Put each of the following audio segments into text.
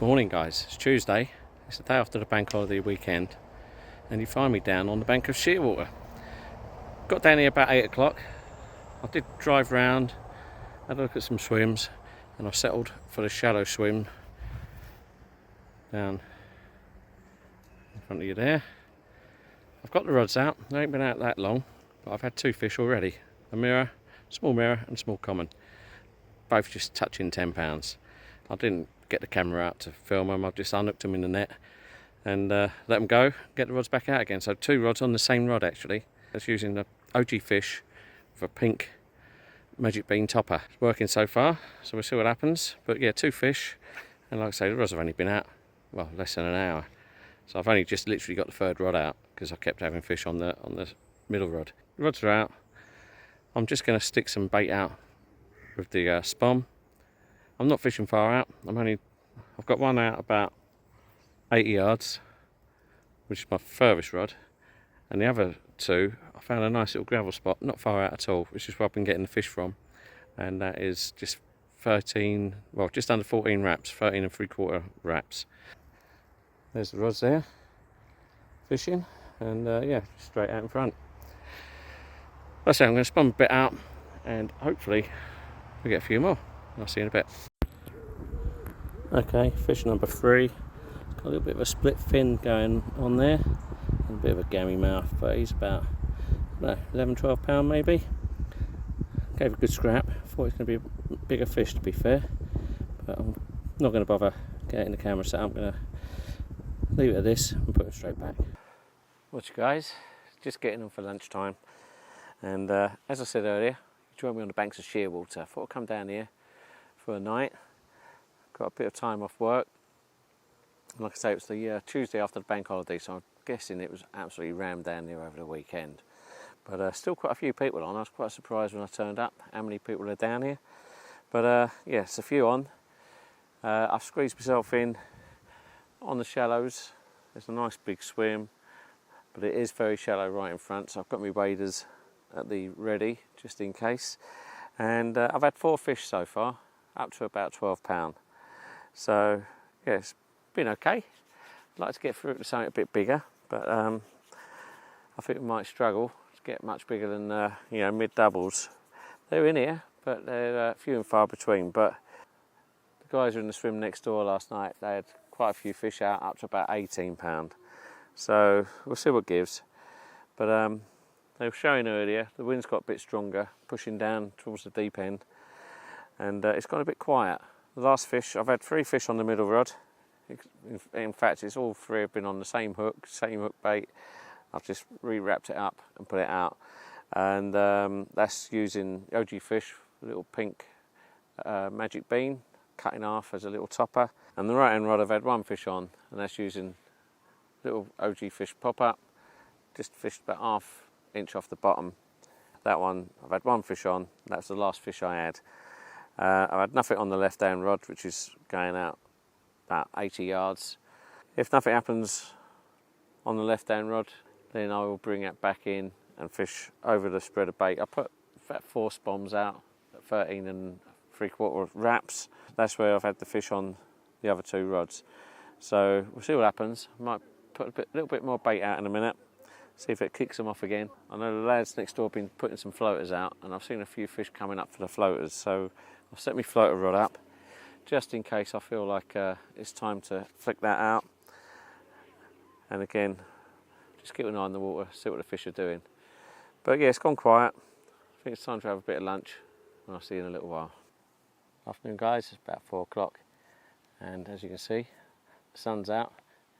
Morning guys, it's Tuesday, it's the day after the bank holiday weekend, and you find me down on the bank of Shearwater. Got down here about 8 o'clock. I did drive round, had a look at some swims, and I settled for the shallow swim down in front of you there. I've got the rods out, they ain't been out that long, but I've had 2 fish already. A mirror, small mirror and small common, both just touching 10 pounds. I didn't get the camera out to film them, I've just unhooked them in the net and let them go, get the rods back out again. So 2 rods on the same rod actually. That's using the OG fish with a pink magic bean topper. It's working so far, so we'll see what happens. But yeah, 2 fish, and like I say, the rods have only been out, well, less than an hour. So I've only just literally got the 3rd rod out because I kept having fish on the middle rod. The rods are out. I'm just going to stick some bait out with the spom. I'm not fishing far out. I've got one out about 80 yards, which is my furthest rod, and the other 2, I found a nice little gravel spot, not far out at all, which is where I've been getting the fish from, and that is just 13, well, just under 14 wraps, 13 3/4 wraps. There's the rods there, fishing, and yeah, straight out in front. Like I say, I'm going to spum a bit out, and hopefully we get a few more. I'll see you in a bit. Okay, fish number 3. Got a little bit of a split fin going on there, and a bit of a gammy mouth, but he's about 11-12 pound maybe. Gave a good scrap. Thought it was going to be a bigger fish to be fair, but I'm not going to bother getting the camera set. I'm going to leave it at this and put it straight back. Watch you guys, just getting on for lunchtime, and as I said earlier, you joined me on the banks of Shearwater. I thought I'd come down here for a night. Got a bit of time off work, and like I say, it was the Tuesday after the bank holiday, so I'm guessing it was absolutely rammed down there over the weekend. But still quite a few people on. I was quite surprised when I turned up how many people are down here. But yeah, it's a few on. I've squeezed myself in on the shallows. There's a nice big swim, but it is very shallow right in front, so I've got my waders at the ready just in case. And I've had 4 fish so far, up to about 12 pound. So yeah, it's been okay. I'd like to get through to something a bit bigger, but I think we might struggle to get much bigger than you know, mid doubles. They're in here, but they're few and far between. But the guys were in the swim next door last night. They had quite a few fish out, up to about 18 pound. So we'll see what gives. But they were showing earlier, the wind's got a bit stronger, pushing down towards the deep end, and it's gone a bit quiet. The last fish, I've had 3 fish on the middle rod. In fact, it's all 3 have been on the same hook bait. I've just re-wrapped it up and put it out, and that's using OG fish, a little pink magic bean, cut in half as a little topper. And the right hand rod I've had 1 fish on, and that's using little OG fish pop-up, just fished about ½ inch off the bottom. That one I've had 1 fish on, that's the last fish I had. I've had nothing on the left hand rod, which is going out about 80 yards. If nothing happens on the left hand rod, then I will bring it back in and fish over the spread of bait. I put about 4 spoms out at 13 3/4 wraps. That's where I've had the fish on the other 2 rods. So we'll see what happens. I might put a little bit more bait out in a minute, see if it kicks them off again. I know the lads next door have been putting some floaters out, and I've seen a few fish coming up for the floaters, so I've set my floater rod up just in case I feel like it's time to flick that out. And again, just keep an eye on the water, see what the fish are doing. But yeah, it's gone quiet. I think it's time to have a bit of lunch, and I'll see you in a little while. Afternoon guys, it's about 4 o'clock, and as you can see, the sun's out.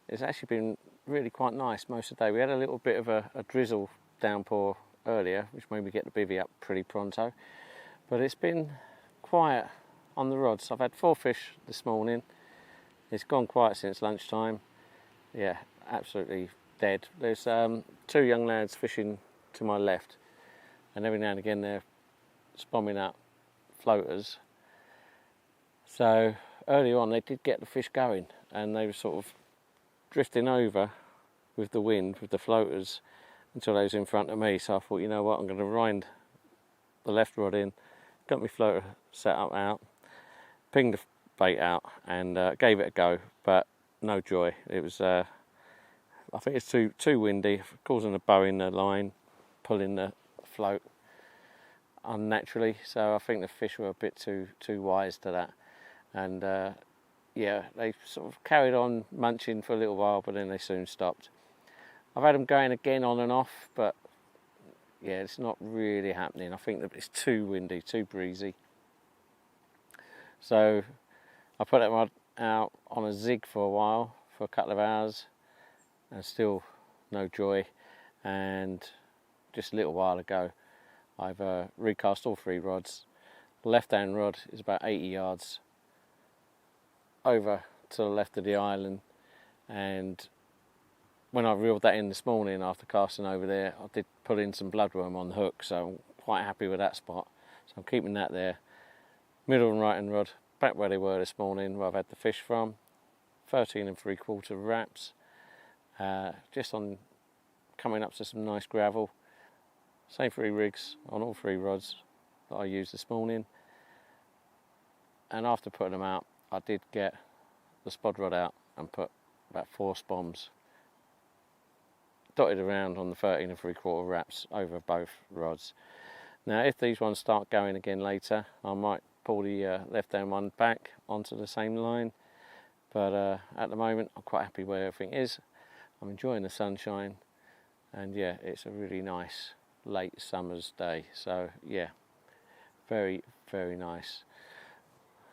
It's actually been really quite nice most of the day. We had a little bit of a drizzle downpour earlier, which made me get the bivvy up pretty pronto, but it's been quiet on the rods. I've had 4 fish this morning. It's gone quiet since lunchtime. Yeah, absolutely dead. There's 2 young lads fishing to my left, and every now and again they're spomming up floaters. So early on they did get the fish going, and they were sort of drifting over with the wind, with the floaters, until they was in front of me. So I thought, you know what, I'm going to wind the left rod in, got my floater set up out, pinged the bait out and gave it a go, but no joy. It was I think it's too windy, causing a bow in the line, pulling the float unnaturally. So I think the fish were a bit too wise to that, and yeah, they sort of carried on munching for a little while, but then they soon stopped. I've had them going again on and off, but yeah, it's not really happening. I think that it's too windy, too breezy. So I put that rod out on a zig for a while, for a couple of hours, and still no joy. And just a little while ago, I've recast all 3 rods. The left-hand rod is about 80 yards over to the left of the island, and when I reeled that in this morning after casting over there, I did put in some bloodworm on the hook, so I'm quite happy with that spot. So I'm keeping that there. Middle and right hand rod back where they were this morning, where I've had the fish from. 13 3/4 wraps, just on coming up to some nice gravel. Same 3 rigs on all 3 rods that I used this morning. And after putting them out, I did get the spod rod out and put about 4 spoms dotted around on the 13 3/4 wraps over both rods. Now if these ones start going again later, I might pull the left hand one back onto the same line, but at the moment I'm quite happy where everything is. I'm enjoying the sunshine, and yeah, it's a really nice late summer's day, so yeah, very nice.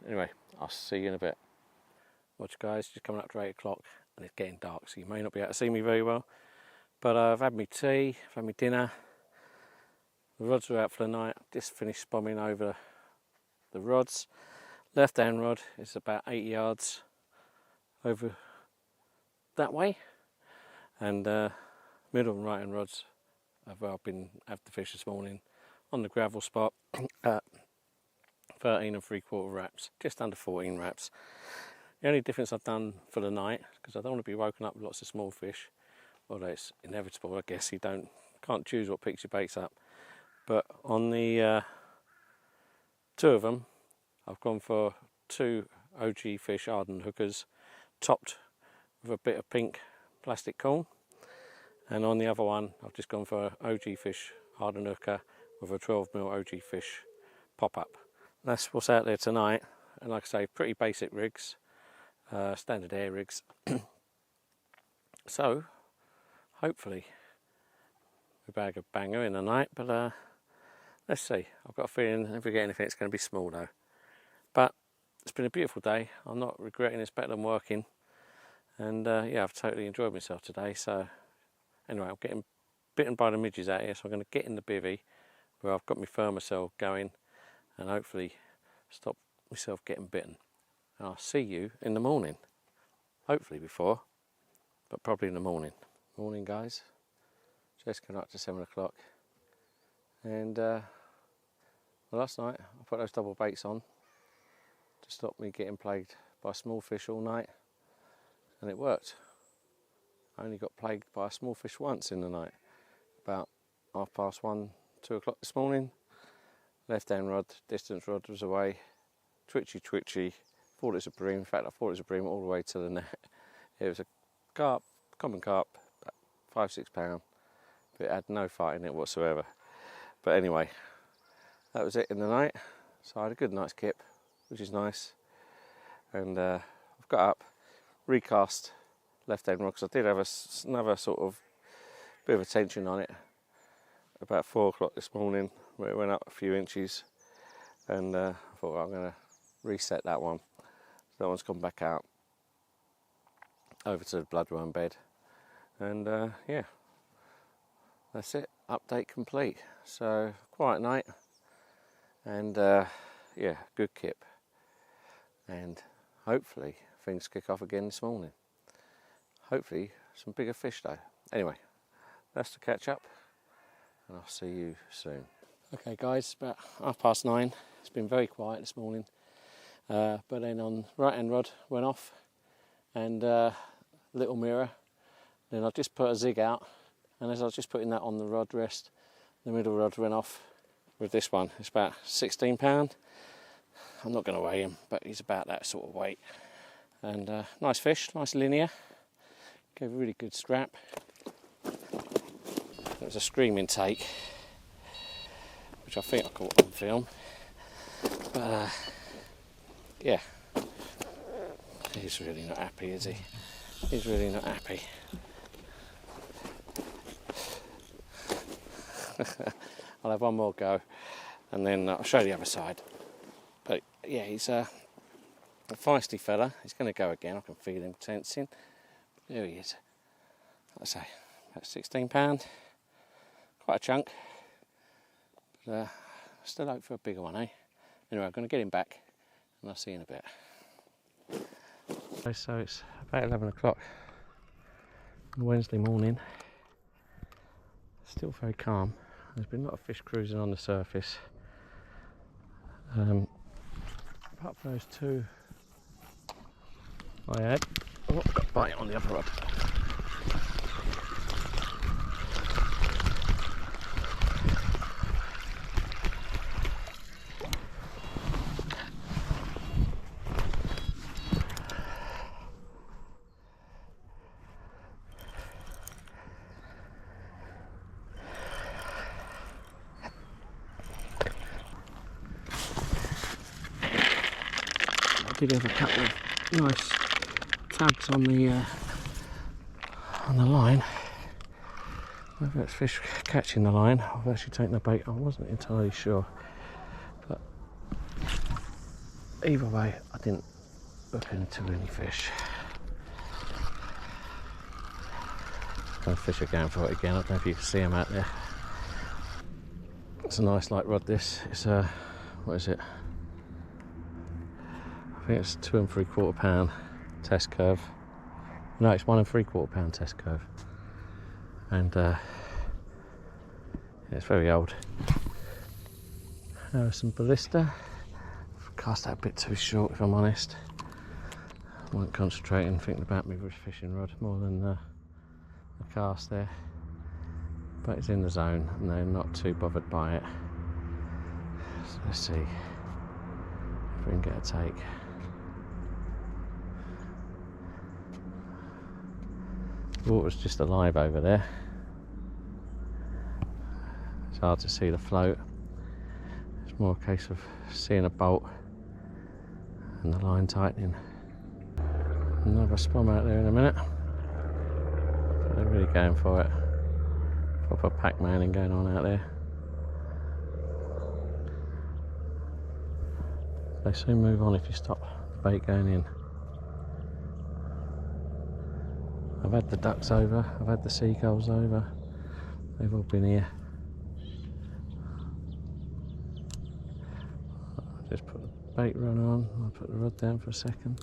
Anyway, I'll see you in a bit. Watch guys, just coming up to 8 o'clock and it's getting dark, so you may not be able to see me very well, but I've had my tea, I've had my dinner, the rods are out for the night. I've just finished spomming over the rods. Left hand rod is about 80 yards over that way, and middle and right hand rods have had the fish this morning on the gravel spot at 13 3/4 wraps, just under 14 wraps. The only difference I've done for the night, because I don't want to be woken up with lots of small fish, although it's inevitable, I guess. You can't choose what picks your baits up. But on the 2 of them, I've gone for 2 OG Fish Arden hookers, topped with a bit of pink plastic corn. And on the other one, I've just gone for OG Fish Arden hooker with a 12mm OG Fish pop-up. That's what's out there tonight. And like I say, pretty basic rigs, standard air rigs. So, hopefully, we bag a banger in the night, but let's see. I've got a feeling if we get anything, it's going to be small though. But it's been a beautiful day. I'm not regretting it's better than working. And yeah, I've totally enjoyed myself today. So anyway, I'm getting bitten by the midges out here, so I'm going to get in the bivvy where I've got my Thermacell going and hopefully stop myself getting bitten. And I'll see you in the morning. Hopefully before, but probably in the morning. Morning guys. Just going up to 7 o'clock. And well, last night I put those double baits on to stop me getting plagued by small fish all night, and it worked. I only got plagued by a small fish once in the night, about 1:30, 2 o'clock this morning. Left hand rod, distance rod was away, twitchy, thought it was a bream. In fact, I thought it was a bream all the way to the net. It was a carp, common carp, about 5-6 pound, but it had no fight in it whatsoever. But anyway, that was it in the night. So I had a good night's kip, which is nice. And I've got up, recast left hand rod, because I did have another sort of bit of a tension on it about 4 o'clock this morning, where it went up a few inches. And I thought, well, I'm going to reset that one. So that one's gone back out over to the bloodworm bed. And yeah, that's it. Update complete. So quiet night, and yeah, good kip, and hopefully things kick off again this morning. Hopefully some bigger fish though. Anyway, that's the catch up, and I'll see you soon. Okay guys, about 9:30. It's been very quiet this morning, but then on right hand rod went off, and little mirror. Then I just put a zig out, and as I was just putting that on the rod rest, the middle rod went off with this one. It's about 16 pound. I'm not going to weigh him, but he's about that sort of weight. And nice fish, nice linear. Gave a really good scrap. It was a screaming take, which I think I caught on film. But yeah, he's really not happy, is he? He's really not happy. I'll have one more go, and then I'll show you the other side. But yeah, he's a feisty fella. He's going to go again. I can feel him tensing. There he is. Like I say, about £16. Quite a chunk. But still hope for a bigger one, eh? Anyway, I'm going to get him back, and I'll see you in a bit. Okay, so it's about 11 o'clock on Wednesday morning. Still very calm. There's been a lot of fish cruising on the surface. Apart from those two I had. Oh, I've got a bite on the other rod. I did have a couple of nice tugs on the line. Whether it's fish catching the line, I've actually taken the bait. I wasn't entirely sure, but either way, I didn't hook into any fish. The fish are going for it again. I don't know if you can see them out there. It's a nice light rod. This it's a what is it? I think it's 2 3/4 pound test curve. No, it's 1 3/4 pound test curve, and yeah, it's very old. Harrison Ballista. I've cast that a bit too short, if I'm honest. I wasn't concentrating, thinking about my fishing rod more than the cast there. But it's in the zone, and they're not too bothered by it. So let's see if we can get a take. The water's just alive over there. It's hard to see the float. It's more a case of seeing a bolt and the line tightening. Another spum out there in a minute. They're really going for it. Proper Pac-Man going on out there. They soon move on if you stop the bait going in. I've had the ducks over, I've had the seagulls over, they've all been here. I'll just put the bait run on, I'll put the rod down for a second,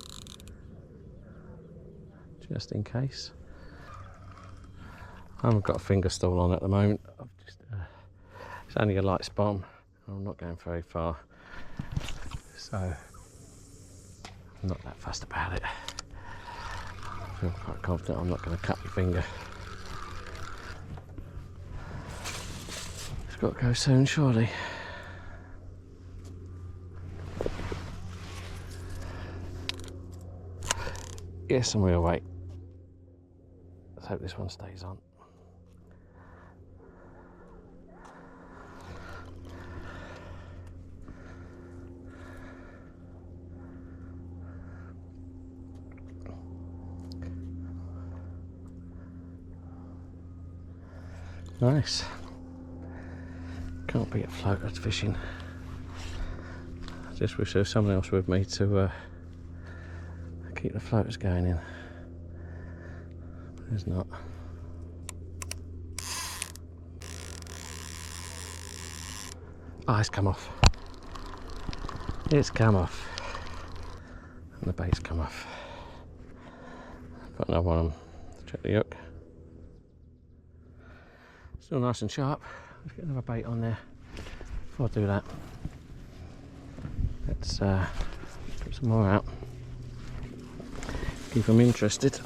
just in case. I haven't got a finger stall on at the moment. I've just, it's only a light spum, I'm not going very far, so I'm not that fussed about it. I'm quite confident I'm not going to cut my finger. It's got to go soon, surely. Yes, and we'll wait. Let's hope this one stays on. Nice. Can't be at floaters fishing. I just wish there was someone else with me to keep the floaters going in. But there's not. Oh, it's come off. It's come off. And the bait's come off. Got another one on. Check the hook. Still nice and sharp. Let's get another bait on there. Before I do that, let's put some more out. Keep them interested.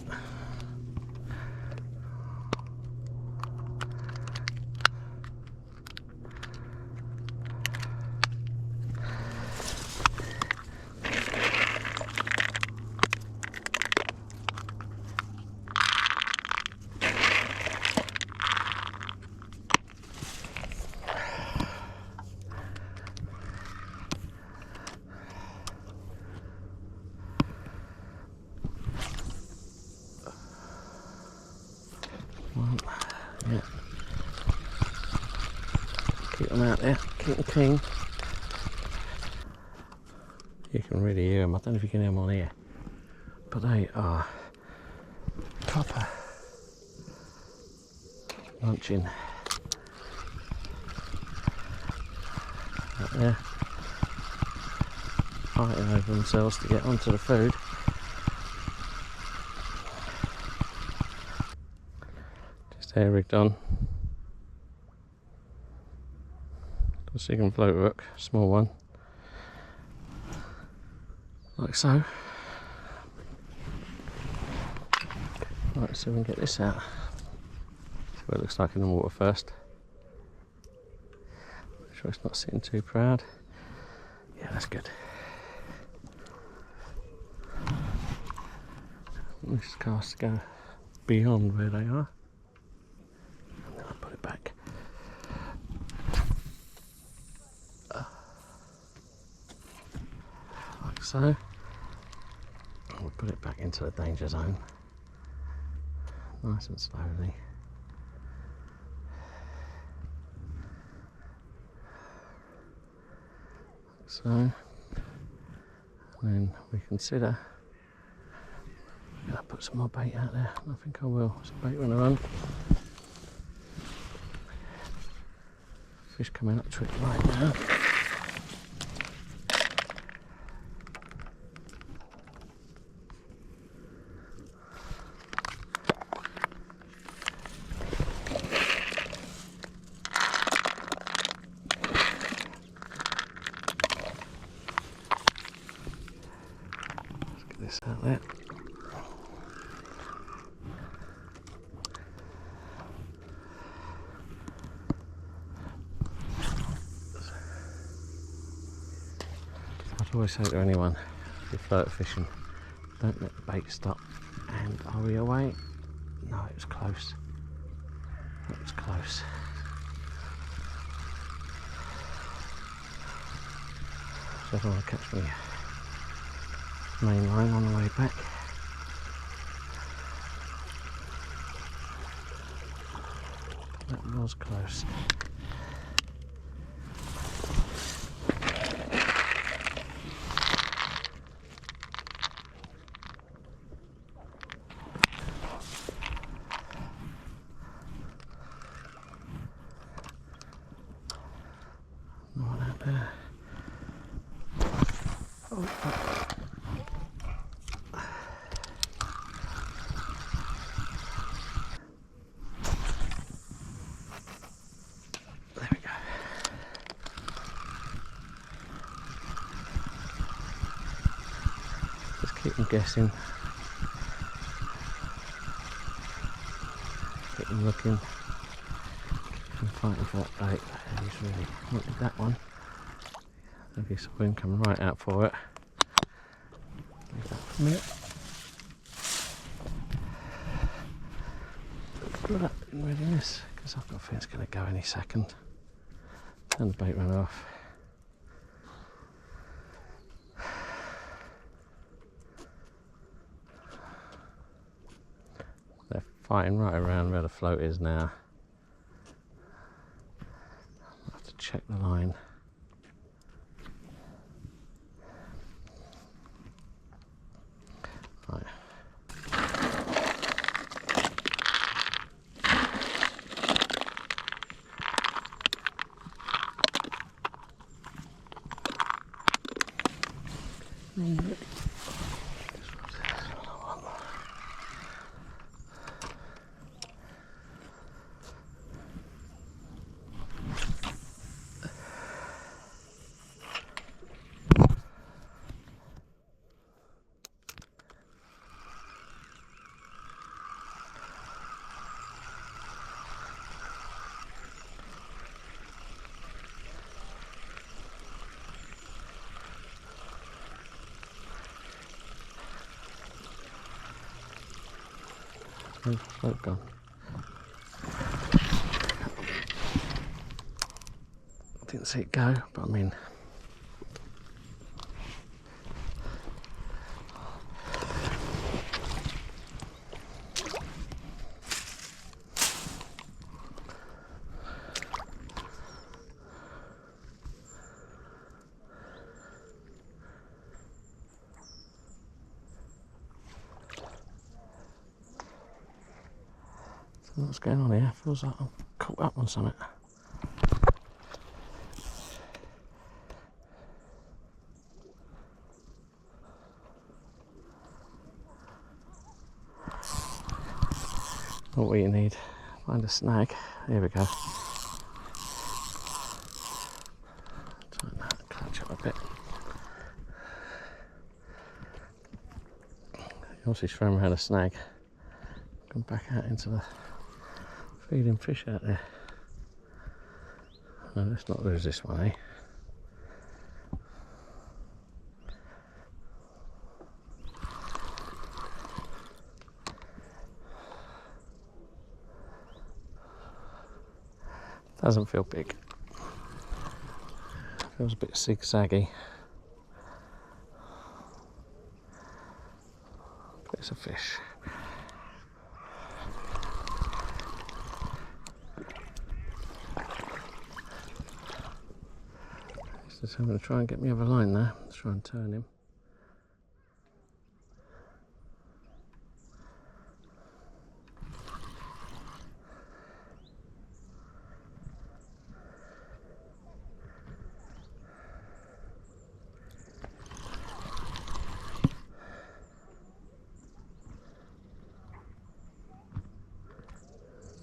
them out there, king. You can really hear them. I don't know if you can hear them on here, but they are proper munching out there, fighting over themselves to get onto the food. Just hair rigged on. A second float hook, small one, like so. Right, so we can get this out. See what it looks like in the water first. Make sure it's not sitting too proud. Yeah, that's good. This cast go beyond where they are. And then I'll put it back. Like so. We'll put it back into the danger zone. Nice and slowly. So, and then we consider I'll put some more bait out there. I think I will. Some bait on the run. Fish coming up to it right now. Let's get this out there. I'd always say to anyone, if you're float fishing, don't let the bait stop. And are we away? No, it was close. It was close. So I don't want to catch my main line on the way back. That was close. Not out there. Oh. There we go. Just keep them guessing. Keep them looking. I'm fighting for that bait. He's really wanted that one. If you saw him come right out for it. Leave that for a minute. Put that in readiness because I've got a feeling it's going to go any second. And the bait ran off. They're fighting right around where the float is now. I'll have to check the line. Right. Where's the float gone? I didn't see it go, but I mean, What's going on here? Feels like I'm caught up on something. Not what you need. Find a snag. There we go. Try and clutch up a bit. Obviously thrown around a snag. Come back out into the feeding fish out there. No, let's not lose this one, eh? Doesn't feel big. Feels a bit zigzaggy. But it's a fish. I'm going to try and get me over line there. Let's try and turn him.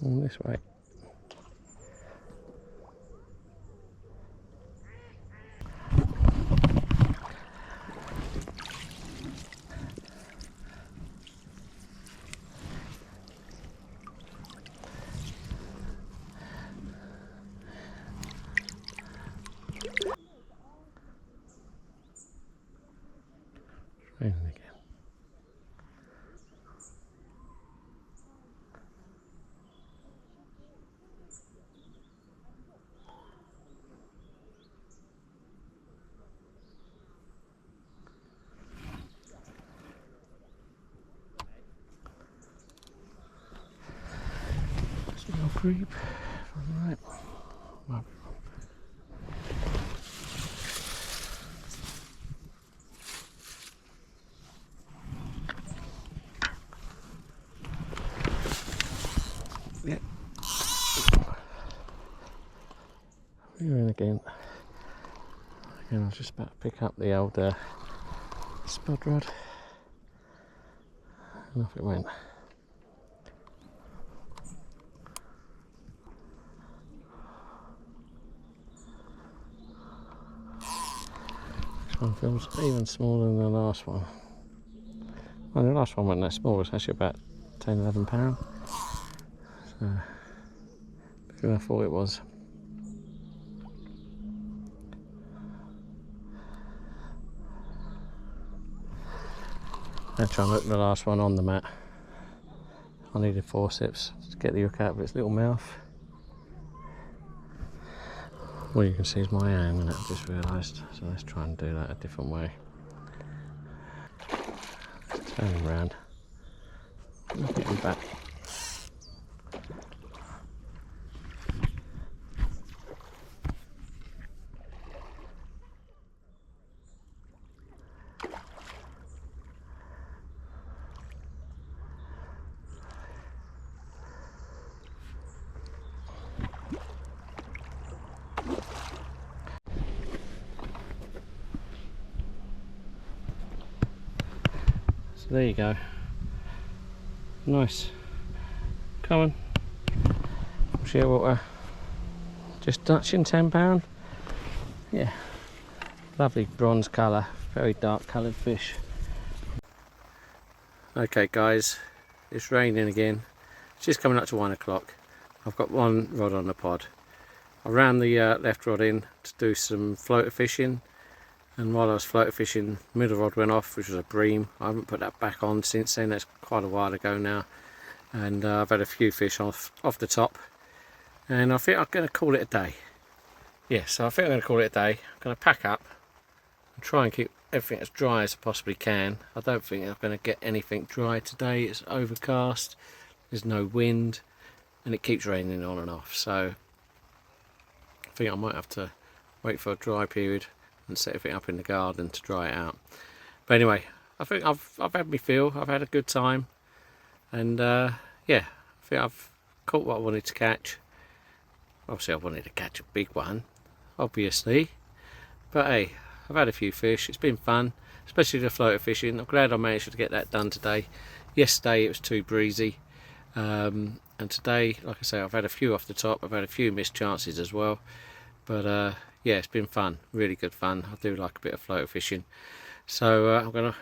All this way. Raining again. Small creep from right. Yeah. We're in again. Again, I was just about to pick up the old spud rod. And off it went. This one feels even smaller than the last one. Well, the last one wasn't that small, it was actually about 10-11 pounds. So, bigger than I thought it was. I'll try and hook the last one on the mat. I needed forceps to get the hook out of its little mouth. All you can see is my hand, and I've just realised. So let's try and do that a different way. Turn him round. Get him back. So there you go. Nice. Come on. Shearwater. Just touching £10. Yeah. Lovely bronze colour. Very dark coloured fish. Okay guys, it's raining again. It's just coming up to 1 o'clock. I've got one rod on the pod. I ran the left rod in to do some floater fishing. And while I was floater fishing, middle rod went off, which was a bream. I haven't put that back on since then. That's quite a while ago now. And I've had a few fish off the top. And I think I'm going to call it a day. Yeah, so I think I'm going to call it a day. I'm going to pack up and try and keep everything as dry as I possibly can. I don't think I'm going to get anything dry today. It's overcast, there's no wind, and it keeps raining on and off. So I think I might have to wait for a dry period and set everything up in the garden to dry it out. But anyway, I think I've had my feel. I've had a good time, and yeah, I think I've caught what I wanted to catch. Obviously I wanted to catch a big one, obviously, but hey, I've had a few fish. It's been fun, especially the floater fishing. I'm glad I managed to get that done today. Yesterday it was too breezy, and today, like I say, I've had a few off the top. I've had a few missed chances as well, but yeah, it's been fun, really good fun. I do like a bit of floater fishing, so I'm gonna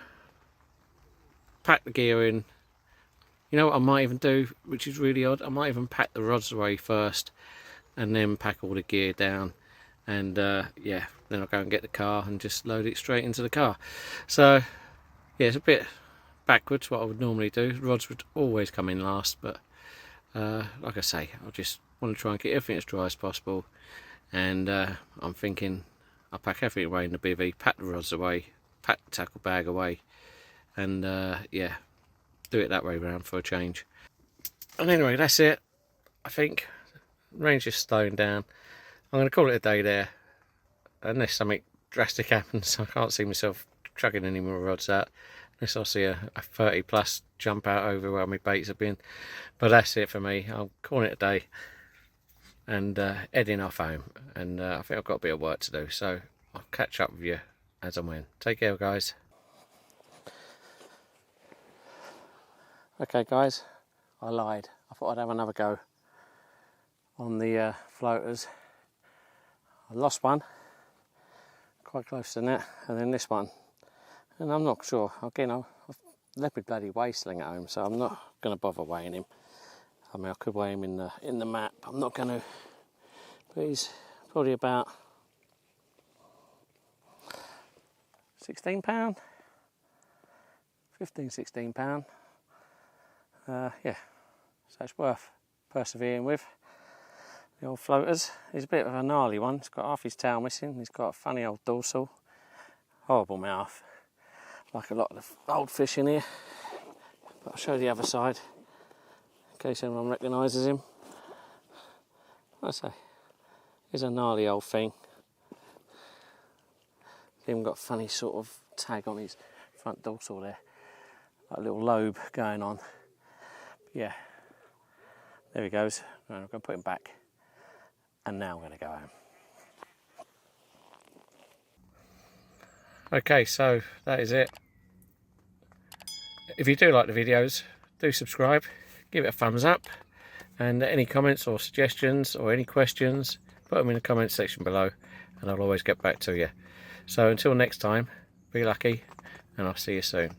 pack the gear in. You know what I might even do, which is really odd, I might even pack the rods away first and then pack all the gear down, and yeah, then I'll go and get the car and just load it straight into the car. So yeah, it's a bit backwards what I would normally do. Rods would always come in last, but like I say, I just want to try and get everything as dry as possible, and I'm thinking I'll pack everything away in the bivvy, pack the rods away, pack the tackle bag away, and yeah, do it that way round for a change. And anyway, that's it. I think rain's just slowing down. I'm going to call it a day there, unless something drastic happens. I can't see myself chugging any more rods out, unless I see a 30 plus jump out over where my baits have been. But that's it for me. I'm calling it a day and heading off home, and I think I've got a bit of work to do, so I'll catch up with you as and when. Take care, guys. Okay guys, I lied. I thought I'd have another go on the floaters. I lost one, quite close to the net, and then this one. And I'm not sure, again, I've left my bloody weigh sling at home, so I'm not going to bother weighing him. I mean, I could weigh him in the map, I'm not going to. But he's probably about £16, 15, £16. Yeah, so it's worth persevering with. The old floaters. He's a bit of a gnarly one. He's got half his tail missing. He's got a funny old dorsal. Horrible mouth, like a lot of the old fish in here. But I'll show the other side in case anyone recognises him. Like I say, he's a gnarly old thing. He's even got a funny sort of tag on his front dorsal there, like a little lobe going on. Yeah, there he goes. Right, I'm going to put him back, and now I'm going to go home. Okay, so that is it. If you do like the videos, do subscribe, give it a thumbs up, and any comments or suggestions or any questions, put them in the comments section below, and I'll always get back to you. So until next time, be lucky, and I'll see you soon.